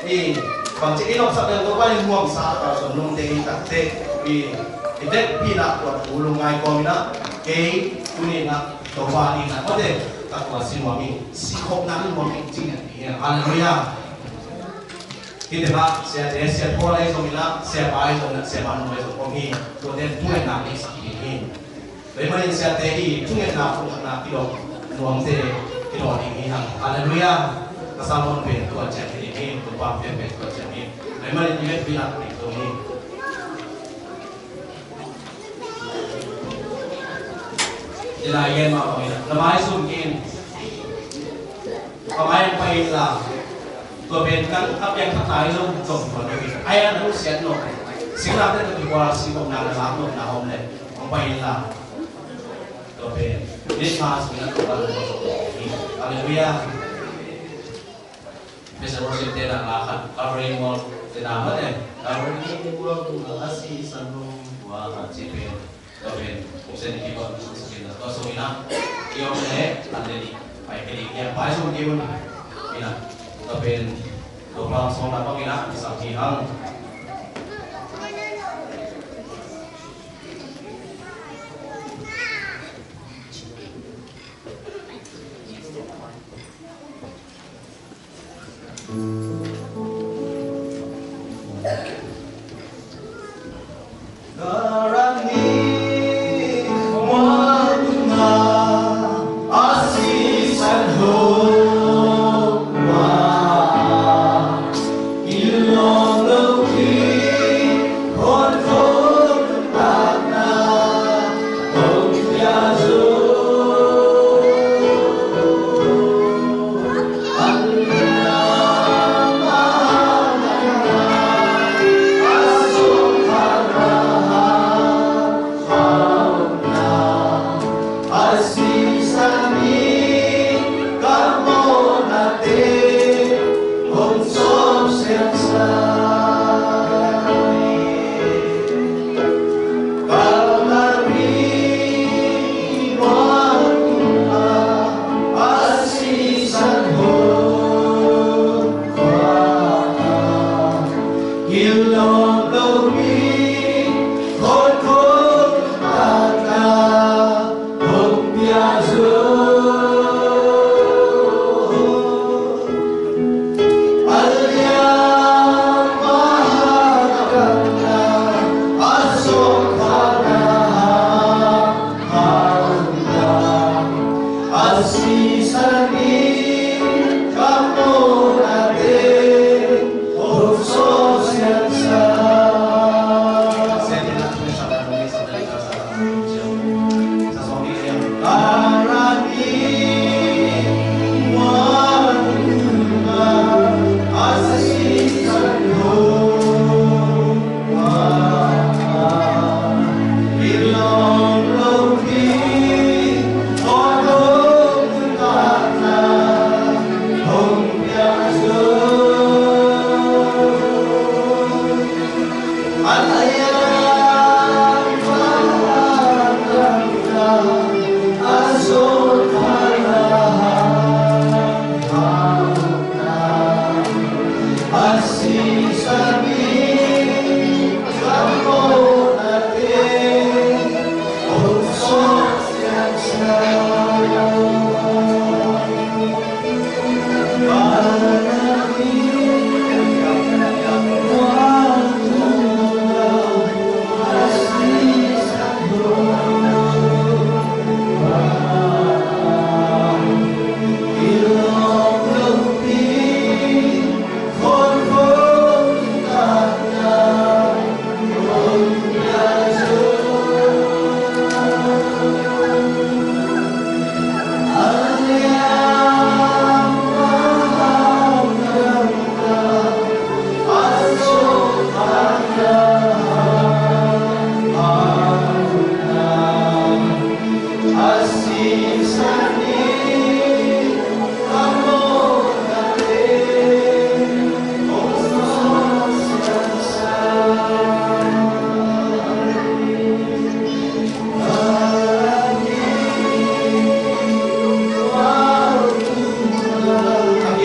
thì bằng chỉ cái ông sắp đến tu qua lên muông sa và dùng nông tế tập tế vì cái tết pi na tuột tu lùng ngay con na cái tu ni na tu qua đi na có thể các quan xin hòa mình xin không nắng hòa mình chính là Hallelujah khi thế mà sẽ qua đây rồi mình là sẽ bài rồi sẽ bàn nói rồi con hi rồi đến tu ngày nào đi sang hi vậy mà mình sẽ thế đi tu ngày nào cũng là cái đồ nuông thế cái đồ đi hi hằng Hallelujah và sao con về tu chạy thì hi tu qua về tu chạy hi vậy mà mình biết vì là mình tu hi thì là yên mà mình là bài sum in và bài phải làตัวเป็นกันทับยังทับตายลงส่งผลไปไอ้อันนั้นเสียหน่อยสิ่งนั้นได้ตัวว่าสิ่งของนางล้างลงนาหอมเลยของไปละตัวเป็นนิสมาสิ่งนั้นตัวเราส่งอะไรเวียไม่ใช่ว่าสิ่งเดียวกันละครับเราเรียนว่าจะนำมาเนี่ยเราเรียนว่าตัวอาศัยสนุกว่าจีเป็นตัวเป็นเส้นที่ว่าสิ่งนั้นก็ส่งนะเกี่ยวกับเนี่ยอันนี้ไปเป็นอีกอย่างไปส่งเกี่ยวกับนี่นะก็เป็นตัวเราสองนักกีฬาที่สังเกตหัง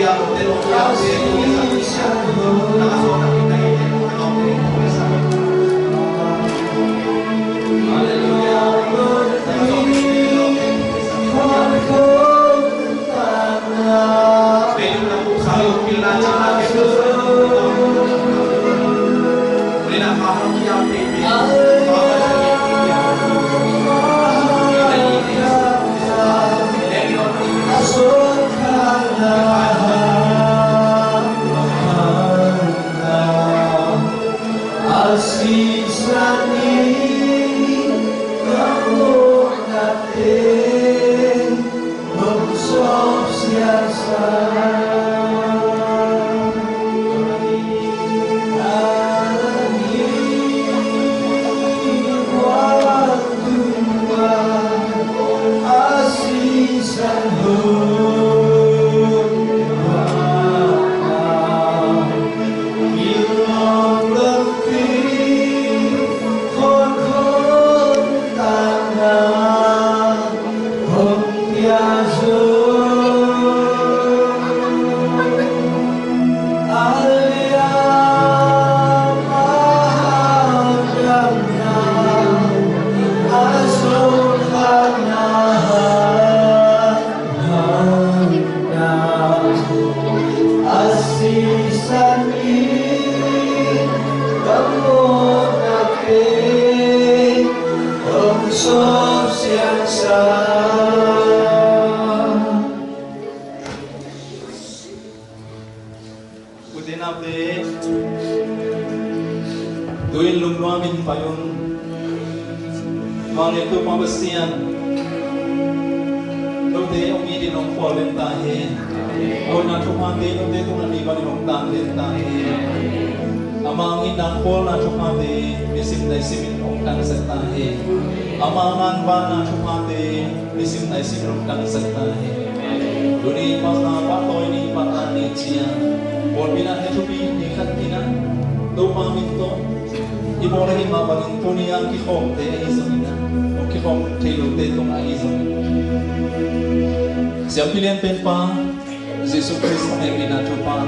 ya mo te no ya te ni sa na ka so na ki kai te no te ni sa hallelujah Siap pilihan penpa, Yesus Kristus yang ina cupa,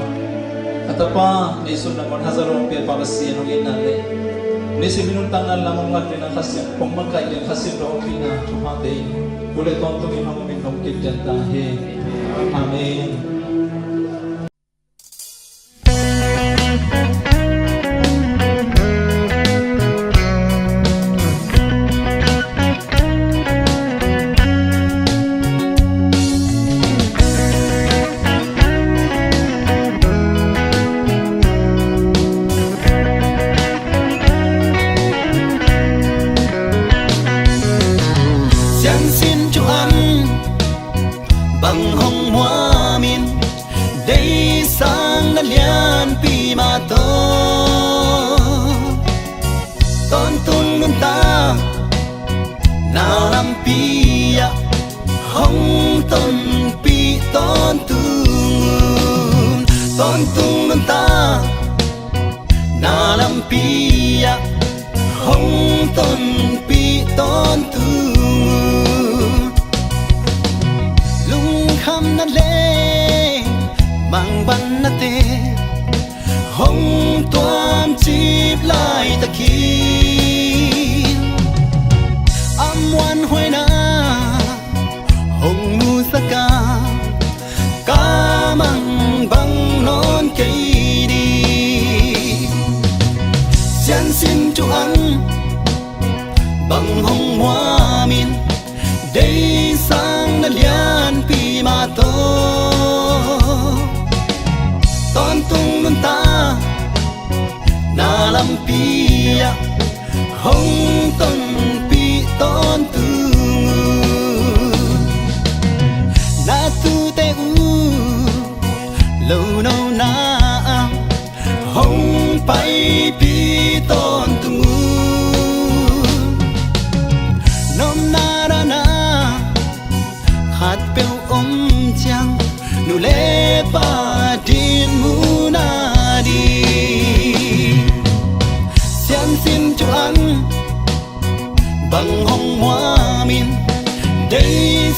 atapa Yesus namun hazarong pilihan pabasian ng inate. Nisi binuntangan lamang natin ang kasih pemakai yang kasih roh pina cupa day. Boleh tonton imam minum kibjan tahe. Amin.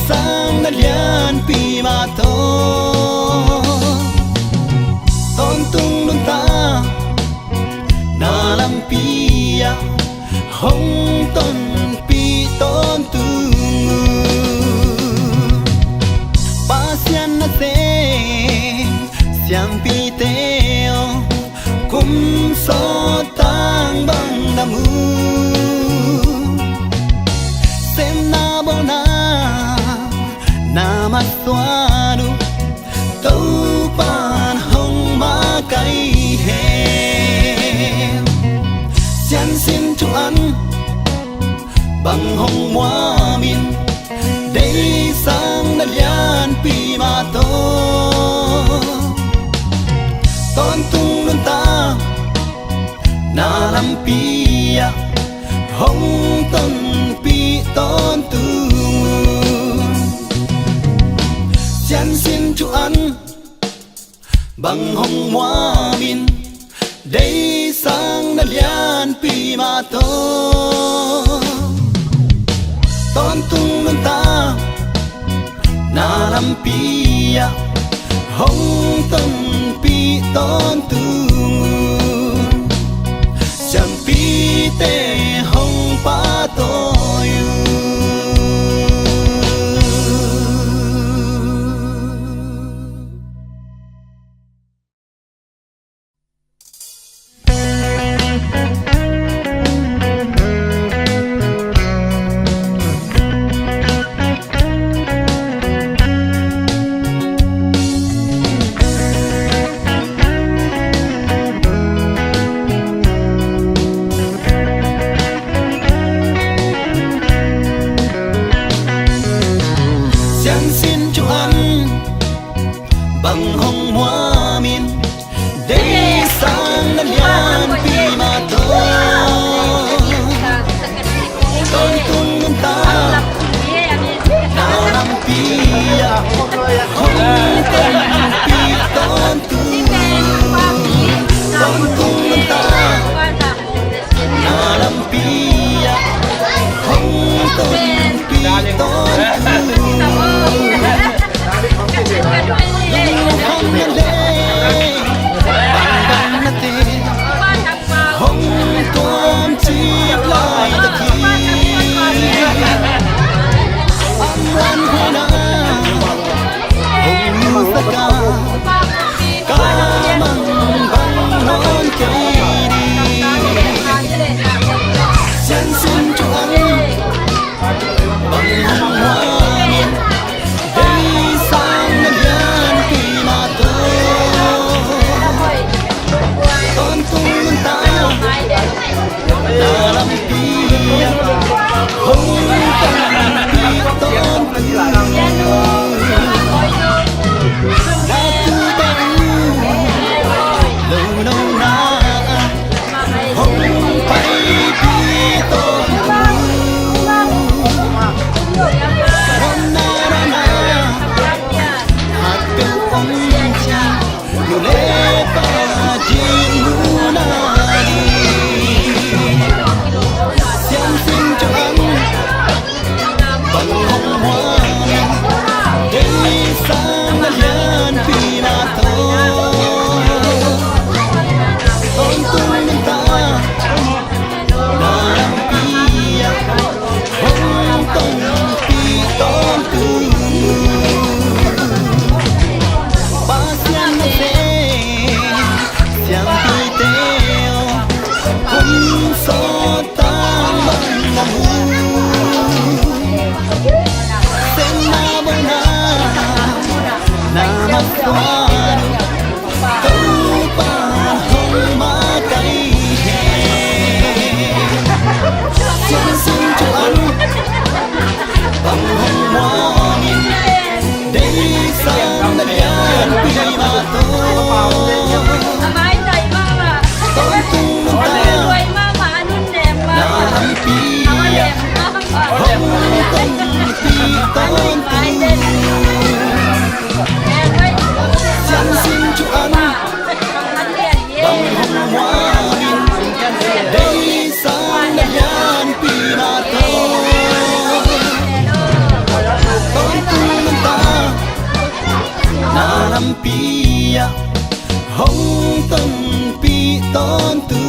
Sang na lian pi ma to siang pi teo kum so tang bang namu sem na bona na maswanu tau pan hong ma kai he sian sin chu an bang hong moa min đây sang na lian pi ma to ton tung nun ta na lam pi ya hong ton pi ton tu sian sin chu an bang hong moa min đây sang na lian pi ma to ton tung nun ta na lam pi ya hong ton pi ton tu cham pi te hong pa to yu bang hong moa min đây sang na lian pi ma to ton tung nun ta na lam pi ya hong ton pi ton tu ton tung nun ta na lam pi ya hong ton pi ton tu hong tuam chip lai ta ki amran hona hong nu ta ka mang bang non kai di sen sin chu an bang hong hoa đây sang na lian pi ma to ton tung nun ta na lam pi hong ton pi ton tu na tu bang lâu lâu na hong pai pi ton tu na na hat pe ong cha lu le pa jin nu na sian sin cho anh bang hong hoa đây sang na lian pi ma to ton tung nun ta na lam pi ya hong ton pi ton tu ba sian na se siang pi teo kum so tang bang namu sen na bona na maswanu tau pa hong ma kai he sian sin chu an bang hong moa min đây sang na lian pi ma to ton tung nun ta na lam pi ya hong ton pi ton tu sian sin chu an bang hong moa min đây sang na lian pi ma to ton tung nun ta na lam pi ya hong ton pi ton tu